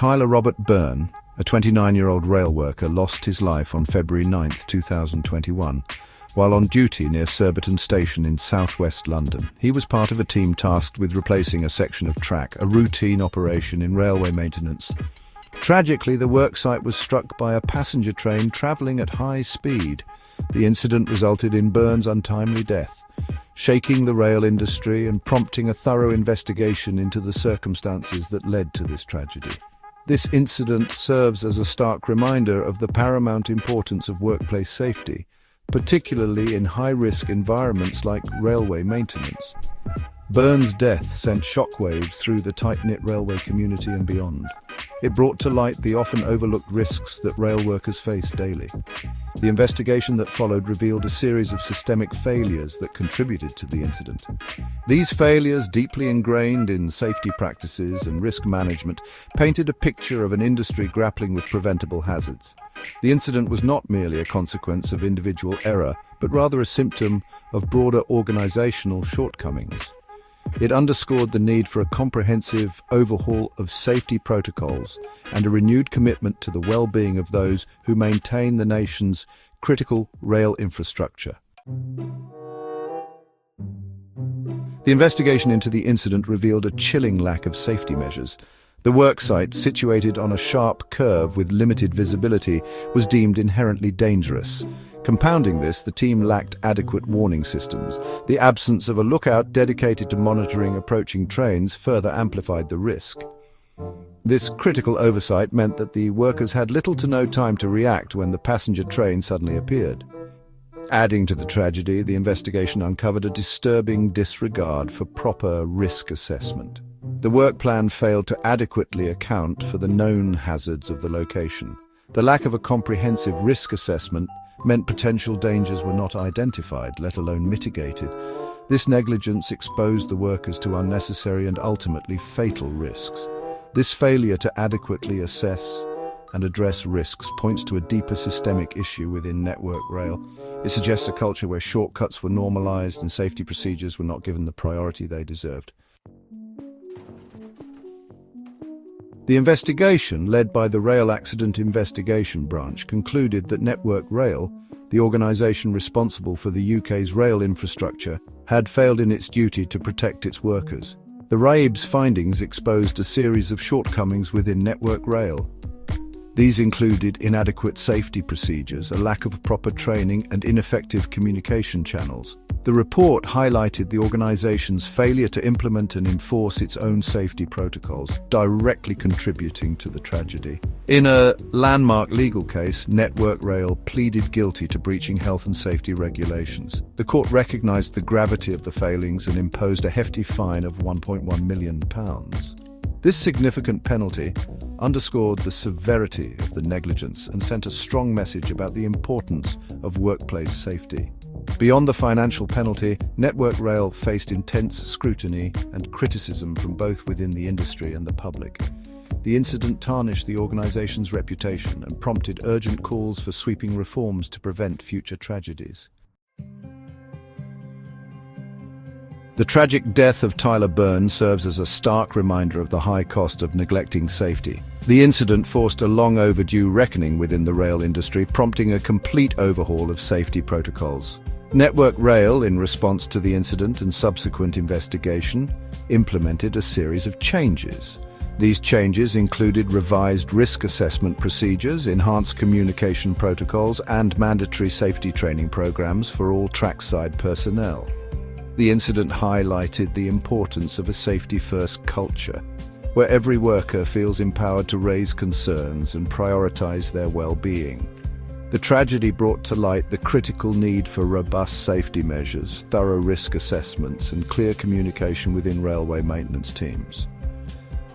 Tyler Robert Byrne, a 29-year-old rail worker, lost his life on February 9, 2021, while on duty near Surbiton station in southwest London. He was part of a team tasked with replacing a section of track, a routine operation in railway maintenance. Tragically, the worksite was struck by a passenger train travelling at high speed. The incident resulted in Byrne's untimely death, shaking the rail industry and prompting a thorough investigation into the circumstances that led to this tragedy. This incident serves as a stark reminder of the paramount importance of workplace safety, particularly in high-risk environments like railway maintenance. Byrne's death sent shockwaves through the tight-knit railway community and beyond. It brought to light the often overlooked risks that rail workers face daily. The investigation that followed revealed a series of systemic failures that contributed to the incident. These failures, deeply ingrained in safety practices and risk management, painted a picture of an industry grappling with preventable hazards. The incident was not merely a consequence of individual error, but rather a symptom of broader organizational shortcomings. It underscored the need for a comprehensive overhaul of safety protocols and a renewed commitment to the well-being of those who maintain the nation's critical rail infrastructure. The investigation into the incident revealed a chilling lack of safety measures. The worksite, situated on a sharp curve with limited visibility, was deemed inherently dangerous. Compounding this, the team lacked adequate warning systems. The absence of a lookout dedicated to monitoring approaching trains further amplified the risk. This critical oversight meant that the workers had little to no time to react when the passenger train suddenly appeared. Adding to the tragedy, the investigation uncovered a disturbing disregard for proper risk assessment. The work plan failed to adequately account for the known hazards of the location. The lack of a comprehensive risk assessment meant potential dangers were not identified, let alone mitigated. This negligence exposed the workers to unnecessary and ultimately fatal risks. This failure to adequately assess and address risks points to a deeper systemic issue within Network Rail. It suggests a culture where shortcuts were normalized and safety procedures were not given the priority they deserved. The investigation, led by the Rail Accident Investigation Branch, concluded that Network Rail, the organisation responsible for the UK's rail infrastructure, had failed in its duty to protect its workers. The RAIB's findings exposed a series of shortcomings within Network Rail. These included inadequate safety procedures, a lack of proper training, and ineffective communication channels. The report highlighted the organisation's failure to implement and enforce its own safety protocols, directly contributing to the tragedy. In a landmark legal case, Network Rail pleaded guilty to breaching health and safety regulations. The court recognised the gravity of the failings and imposed a hefty fine of £1.1 million. This significant penalty underscored the severity of the negligence and sent a strong message about the importance of workplace safety. Beyond the financial penalty, Network Rail faced intense scrutiny and criticism from both within the industry and the public. The incident tarnished the organisation's reputation and prompted urgent calls for sweeping reforms to prevent future tragedies. The tragic death of Tyler Byrne serves as a stark reminder of the high cost of neglecting safety. The incident forced a long overdue reckoning within the rail industry, prompting a complete overhaul of safety protocols. Network Rail, in response to the incident and subsequent investigation, implemented a series of changes. These changes included revised risk assessment procedures, enhanced communication protocols, and mandatory safety training programs for all trackside personnel. The incident highlighted the importance of a safety-first culture, where every worker feels empowered to raise concerns and prioritize their well-being. The tragedy brought to light the critical need for robust safety measures, thorough risk assessments, and clear communication within railway maintenance teams.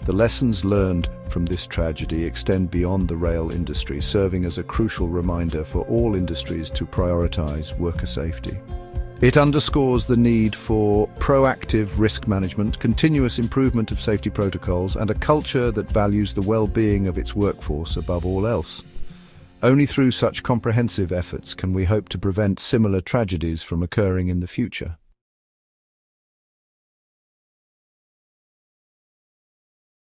The lessons learned from this tragedy extend beyond the rail industry, serving as a crucial reminder for all industries to prioritize worker safety. It underscores the need for proactive risk management, continuous improvement of safety protocols, and a culture that values the well-being of its workforce above all else. Only through such comprehensive efforts can we hope to prevent similar tragedies from occurring in the future.